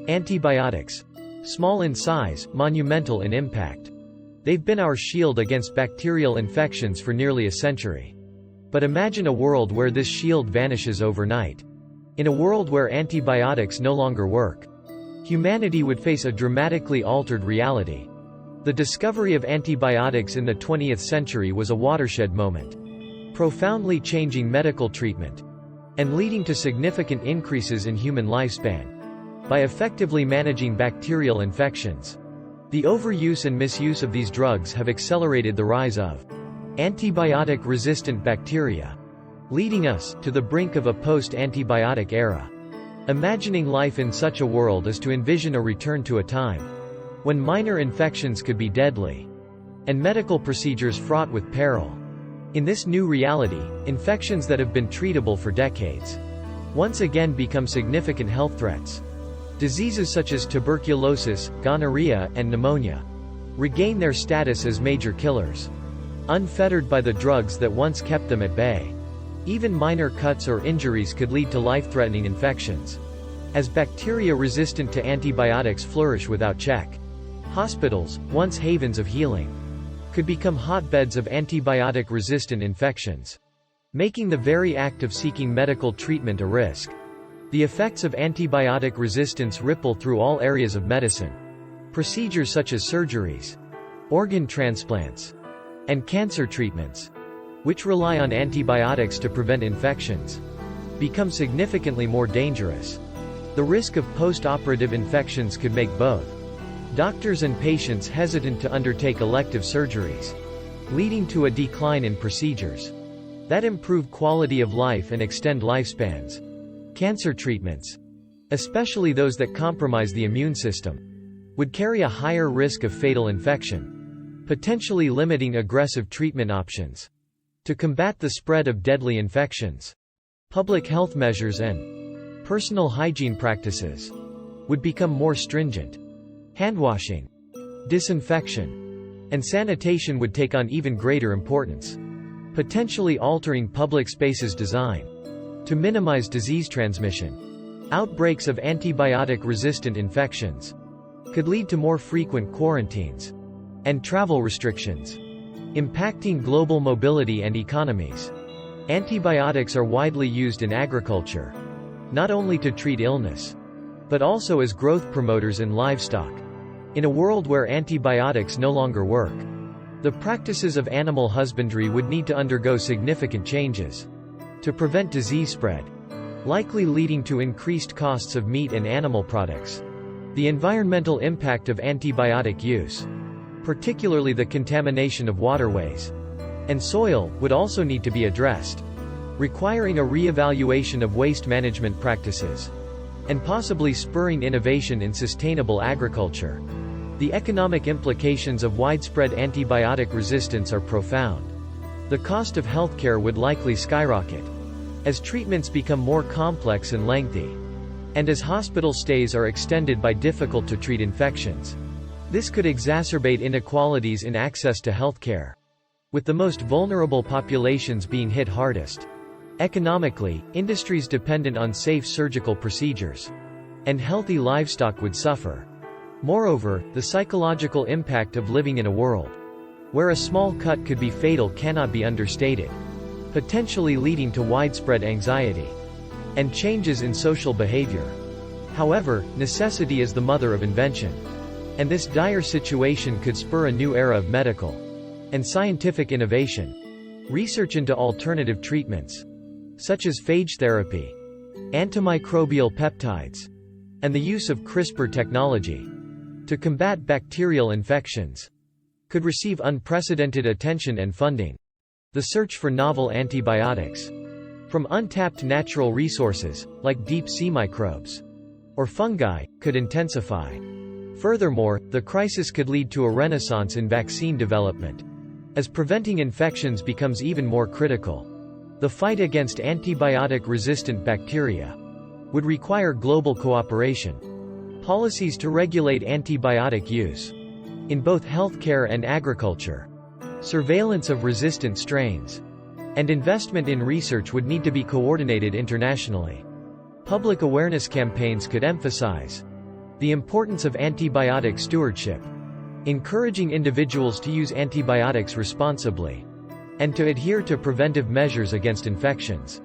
Antibiotics. Small in size, monumental in impact. They've been our shield against bacterial infections for nearly a century. But imagine a world where this shield vanishes overnight. In a world where antibiotics no longer work, humanity would face a dramatically altered reality. The discovery of antibiotics in the 20th century was a watershed moment, profoundly changing medical treatment and leading to significant increases in human lifespan. By effectively managing bacterial infections, the overuse and misuse of these drugs have accelerated the rise of antibiotic-resistant bacteria, leading us to the brink of a post-antibiotic era. Imagining life in such a world is to envision a return to a time when minor infections could be deadly, and medical procedures fraught with peril. In this new reality, infections that have been treatable for decades once again become significant health threats. Diseases such as tuberculosis, gonorrhea, and pneumonia regain their status as major killers, unfettered by the drugs that once kept them at bay. Even minor cuts or injuries could lead to life-threatening infections, as bacteria resistant to antibiotics flourish without check. Hospitals, once havens of healing, could become hotbeds of antibiotic-resistant infections, making the very act of seeking medical treatment a risk. The effects of antibiotic resistance ripple through all areas of medicine. Procedures such as surgeries, organ transplants, and cancer treatments, which rely on antibiotics to prevent infections, become significantly more dangerous. The risk of post-operative infections could make both doctors and patients hesitant to undertake elective surgeries, leading to a decline in procedures that improve quality of life and extend lifespans. Cancer treatments, especially those that compromise the immune system, would carry a higher risk of fatal infection, potentially limiting aggressive treatment options. To combat the spread of deadly infections, public health measures and personal hygiene practices would become more stringent. Handwashing, disinfection, and sanitation would take on even greater importance, potentially altering public spaces' design to minimize disease transmission. Outbreaks of antibiotic-resistant infections could lead to more frequent quarantines and travel restrictions, impacting global mobility and economies. Antibiotics are widely used in agriculture, not only to treat illness, but also as growth promoters in livestock. In a world where antibiotics no longer work, the practices of animal husbandry would need to undergo significant changes to prevent disease spread, likely leading to increased costs of meat and animal products. The environmental impact of antibiotic use, particularly the contamination of waterways and soil, would also need to be addressed, requiring a re-evaluation of waste management practices, and possibly spurring innovation in sustainable agriculture. The economic implications of widespread antibiotic resistance are profound. The cost of healthcare would likely skyrocket as treatments become more complex and lengthy, and as hospital stays are extended by difficult-to-treat infections. This could exacerbate inequalities in access to healthcare, with the most vulnerable populations being hit hardest. Economically, industries dependent on safe surgical procedures and healthy livestock would suffer. Moreover, the psychological impact of living in a world where a small cut could be fatal cannot be understated, potentially leading to widespread anxiety and changes in social behavior. However, necessity is the mother of invention, and this dire situation could spur a new era of medical and scientific innovation. Research into alternative treatments, such as phage therapy, antimicrobial peptides, and the use of CRISPR technology to combat bacterial infections, could receive unprecedented attention and funding. The search for novel antibiotics from untapped natural resources, like deep-sea microbes or fungi, could intensify. Furthermore, the crisis could lead to a renaissance in vaccine development, as preventing infections becomes even more critical. The fight against antibiotic-resistant bacteria would require global cooperation. Policies to regulate antibiotic use in both healthcare and agriculture, surveillance of resistant strains, and investment in research would need to be coordinated internationally. Public awareness campaigns could emphasize The importance of antibiotic stewardship. Encouraging individuals to use antibiotics responsibly. And to adhere to preventive measures against infections.